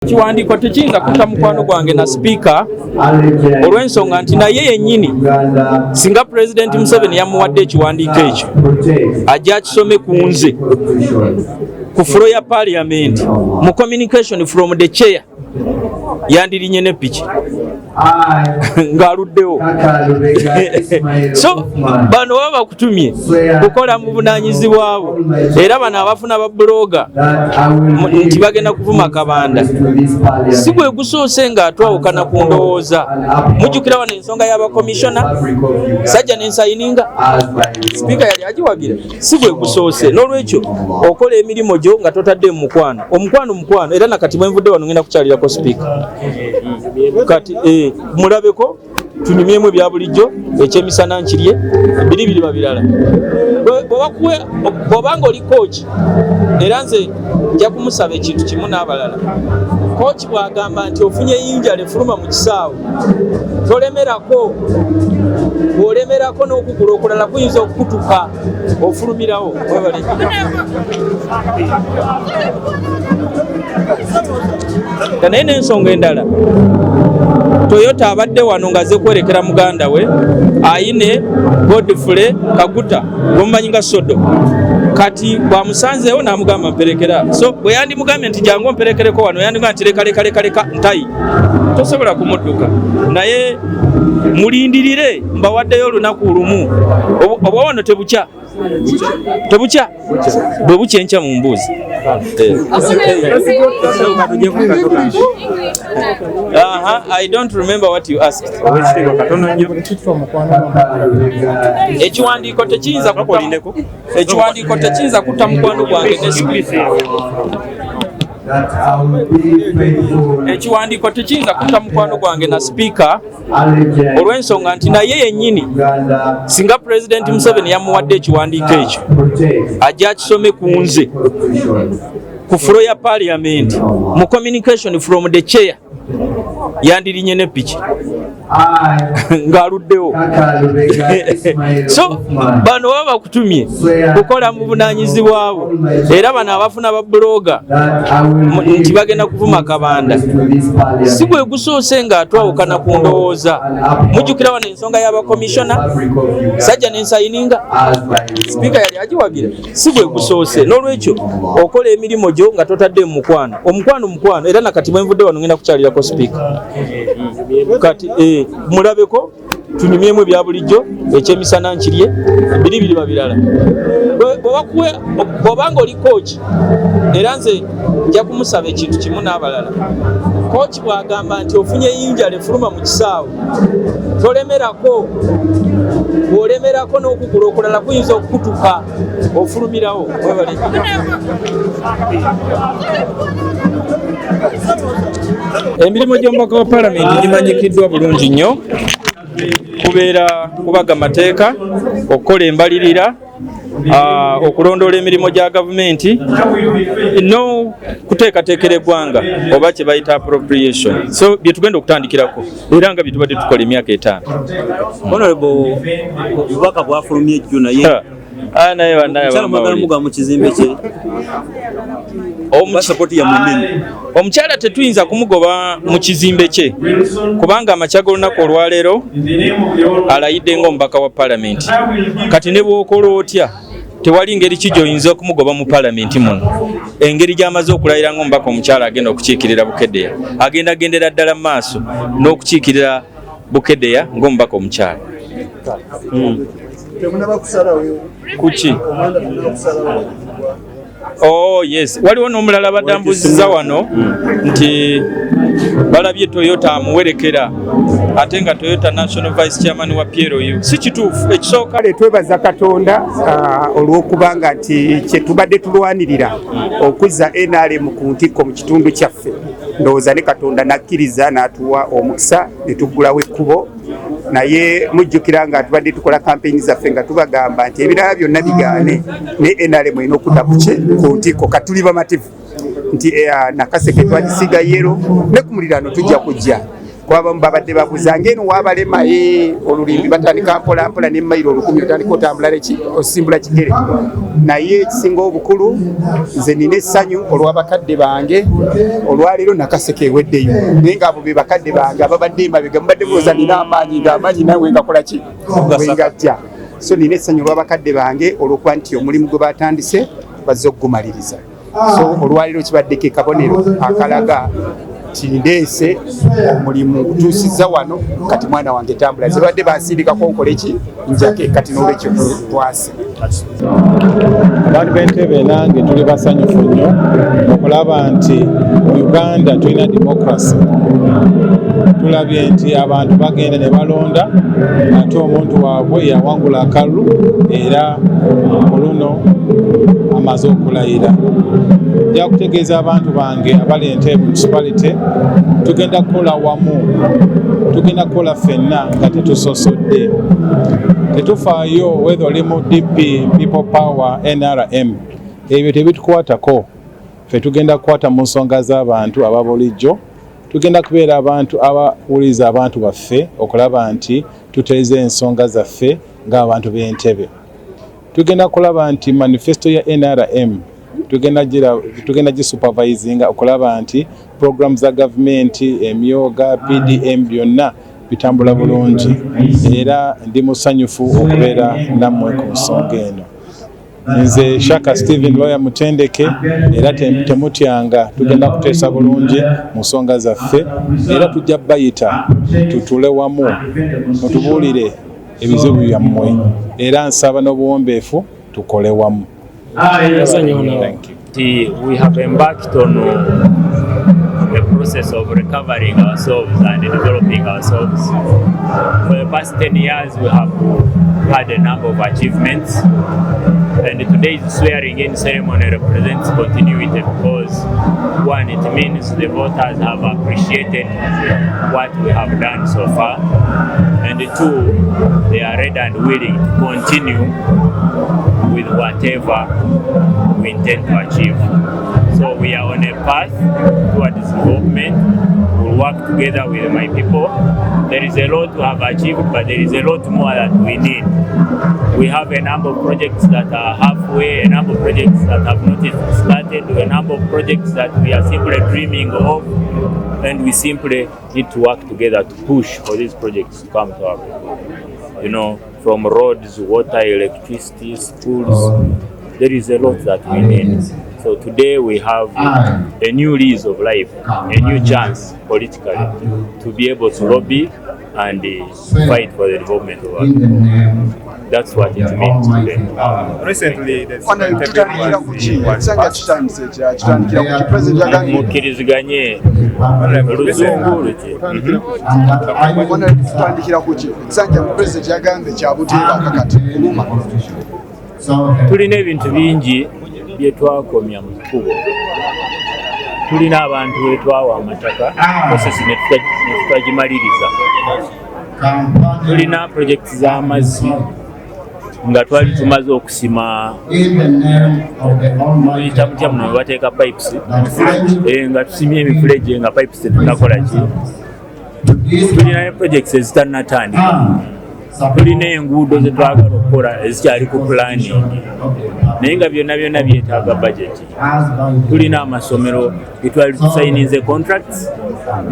Kiwandiiko tekiyinza kutta mukwano gwange na sipiika olw'ensonga nti naye yennyini singa Pulezidenti Museveni yamuwadde ekiwandiiko ekyo ajja akisome ku nze ku floor ya Parliament mu communication from the chair yandirinye ne piki ng'aluddewo. So bano baba bakutumye kukola mu bunaanyizibwa bwo, era bano abafuna ba bloga nti bagenda kuvuma Kabanda si gwe gusoose ng'atwawukana ku ndowooza. Mujjukira wano ensonga y'abakomishona sajja n'ensayininga sipiika yali agiwagira, si gwe gusoose. N'olwekyo okola emirimu gyo nga totadde mu mukwano era nakati bwe nvudde wano ngenda kukyalirako sipiika kati mulabeko tunyumyemu ebya bulijjo ekyemisana nkirye biri babirala. Bw'obanga oli kooki era nze nja kumusaba ekintu kimu n'abalala, kooki bw'agamba nti ofunye eyinja lefuluma mu kisaawe tolemerako. Bw'olemerako n'okugula okulala kuyinza okukutuka ofulumirawo. Naye n'ensonga endala, Toyota abadde wano ng'azze kwerekera muganda we ayine Godfrey Kaguta gomumanyi nga Sodo, kati bwamusanzeewo n'amugamba mperekera. So bwe yandimugambye nti jangu mperekereko wano yandigamba nti leka ntayi tosobola kumudduka. Naye mulindirire mbawaddeyo olunaku lumu oba wano tebukya bwe bukya enkya mu mbuuzi. I don't remember what you asked. Ekiwandiiko tekiyinza kutta mukwano gwange ne sipiika. Ekiwandiiko tekiyinza kutta mukwano gwange na sipiika olw'ensonga nti naye yennyini singa Pulezidenti Museveni yamuwadde ekiwandiiko ekyo ajja akisome ku nze ku floor ya Parliament mu communication from the chair yandirinye ne piki ng'aluddewo. So bano baba bakutumye kukola mu bunaanyizibwa bwo, era bano abafuna ba bloga nti bagenda kuvuma Kabanda si gwe gusoose ng'atwawukana ku ndowooza. Mujjukira wano ensonga y'abakomishona sajja n'ensayininga sipiika yali agiwagira, si gwe gusoose. N'olwekyo okola emirimu gyo nga totadde mu mukwano era nakati bwe nvudde wano ngenda kukyalirako sipiika kati mulabeko tunyumyemu ebya bulijjo ekyemisana nkirye biri babirala. Bw'obanga oli kooki era nze nja kumusaba ekintu kimu n'abalala, kooki bw'agamba nti ofunye eyinja lefuluma mu kisaawe tolemerako. Bw'olemerako n'okugula okulala kuyinza okukutuka ofulumirawo. Emirimu gy'omubaka wa Palamenti gimanyikiddwa bulungi nnyo, kubeera kubaga mateeka, okukola embalirira, okulondoola emirimu gya gavumenti no kuteekateekera eggwanga oba kye bayita appropriation. So bye tugenda okutandikirako era nga bye tubadde tukola emyaka 5. Honorable obubaka bwafulumye ejjo naye naye bannaye mu kizimbe kye omukyala tetuyinza kumugoba mu kizimbe kye kubanga amakya g'olunaku olwaleero alayidde ng'omubaka wa Palamenti. Kati ne bw'okola otya tewali ngeri ki gy'oyinza okumugoba mu Palamenti muno. Engeri gy'amaze okulayira ng'omubaka omukyala agenda okukiikirira Bukeddeya, agenda gendera ddala mu maaso n'okukiikirira Bukeddeya ng'omubaka omukyala. Kuki? Oh yes, waliwo n'omulala badambuziza wano nti balabye Toyota amuwerekera ate nga Toyota National Vice Chairman wa PLU. Si kituufu. Ekisooka twebaza Katonda olw'okubanga nti kye tubadde tulwanirira okuzza NRM ku ntikko mu kitundu kyaffe, ndowooza ne Katonda nakkiriza n'atuwa omukisa ne tuggulawo ekkubo. Naye mujjukira nga tubadde tukola kampeyini zaffe nga tubagamba nti ebirala byonna bigaane ne NRM erina okudda ku ntikko katuli bamativu nti nakaseke twagisiga yero ne ku muliraano tujja kujja kwabamu babadde babuza ngeno wabalema olulimbi batandika mpolampola n'emmayiro 10 otandika otambula neki osimbula kigere naye ekisinga obukulu nze nina essanyu olw'abakadde bange olwaleero nakaseke eweddeyo naye ngaabo be bakadde bange ababadde emabega mubadde mulooza nina amaanyi ng'amaanyi nawe ngakola ki wengajja so nina essanyu olw'abakadde bange olw'okuba nti omulimu gwe batandise bazze okugumaliriza so olwaleero kibaddeko ekabonero akalaga tindeese omulimu gutuusizza wano kati mwana wange tambula zibadde bansindikako nkole ki njake kati n'olwekyo twase abantu b'Entebbe nange tuli basanyufu nnyo okulaba nti mu Uganda tulina democracy. Tulabye nti abantu bagenda ne balonda ate omuntu waabwe yawangula akalulu era oluno amaze okulayira. Nja kutegeeza abantu bange abali Entebbe municipality tugenda kukola wamu, tugenda kukola ffenna nga tetusosodde. Tetufaayo whether oli mu DP, People Power, NRM, ebyo tebitukwatako. Ffe tugenda kukwata mu nsonga z'abantu ababulijjo, tugenda kubeera abantu abawuliza abantu baffe okulaba nti tuteeze ensonga zaffe ng'abantu b'Entebbe. Tugenda kulaba nti manifesto ya NRM tugenda gisupervisinga okulaba nti program za gavumenti, emyoga, PDM byonna bitambula bulungi era ndi musanyufu okubeera nammwe ku nsonga eno. Nze Shaka Stephen Lawyer Mutendeke era temutyanga tugenda kuteesa bulungi mu nsonga zaffe era tujja bayita tutule wamu mutubuulire ebizibu byammwe era nsaba n'obuwombeefu tukole wamu. We have embarked on the process of recovering ourselves and developing ourselves. For the past 10 years, we have had a number of achievements, and today's swearing-in ceremony represents continuity because, one, it means the voters have appreciated what we have done so far, and two, they are ready and willing to continue with whatever we intend to achieve. So we are on a path towards development. We'll work together with my people. There is a lot to have achieved, but there is a lot more that we need. We have a number of projects that are halfway, a number of projects that have not yet started, a number of projects that we are simply dreaming of, and we simply need to work together to push for these projects to come to our people. You know, from roads, water, electricity, schools, there is a lot that we need. So today we have a new lease of life, a new chance politically to be able to lobby and fight for the development of our people. That's what it means today. Recently, the mukiriziganye oluzungu luki tulina ebintu bingi bye twakomya mu kkubo. Tulina abantu be twawa amataka prosesi ne tutagimaliriza. Tulina projekiti z'amazzi nga twali tumaze okusima tuyita mutya muno we bateeka pipes nga tusimye emifulejje nga pipes tetunakola ki. Tulina ne projekiti ezitannatandika. Tulina enguudo ze twagala okukola ezikyali ku planning naye nga byonna byetaaga budget. Tulina amasomero ge twali tusayinize contracts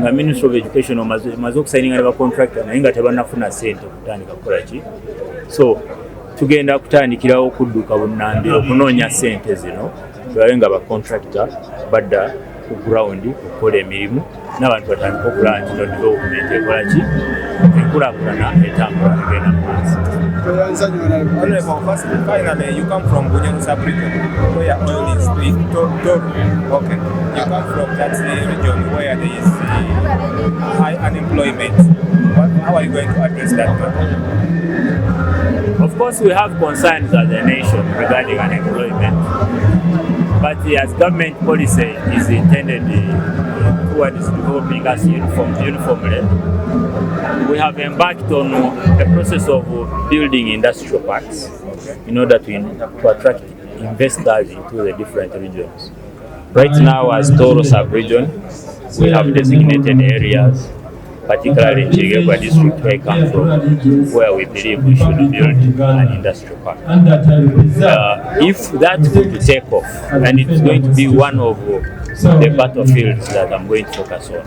nga Ministry of Education maze okusayininga ne bacontractor naye nga tebannafuna ssente kutandika kukola ki. So tugenda kutandikirawo okudduka bunnambiro okunoonya ssente zino tulabe nga bacontractor badda ku ground okukola emirimu n'abantu batandika okulaba nti no development ekola ki enkulaakulana etambula egenda mu maaso. Finally, you come from Bunyoro sub-region where oil is okay. You come from that region where there is high unemployment. How are you going to address that problem? Of course, we have concerns as a nation regarding unemployment, but as government policy is intended towards developing us uniformly, we have embarked on a process of building industrial parks in order to attract investors into the different regions. Right now, as Toro sub-region, we have designated areas particularly in Chirigegwa district where I come from, where we believe we should build an industrial park. If that could take off, and it's going to be one of the battlefields that I'm going to focus on,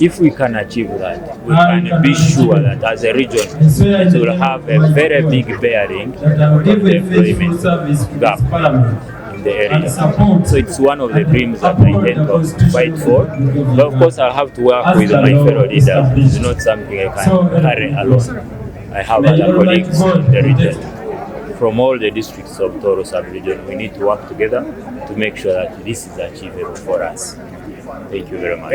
if we can achieve that, we can be sure that as a region, it will have a very big bearing on the employment gap in the area. So it's one of the dreams that I intend to fight for. But of course, I'll have to work with my fellow leaders. It's not something I can carry alone. I have other colleagues in the region. From all the districts of Toro sub-region, we need to work together to make sure that this is achievable for us. Thank you very much.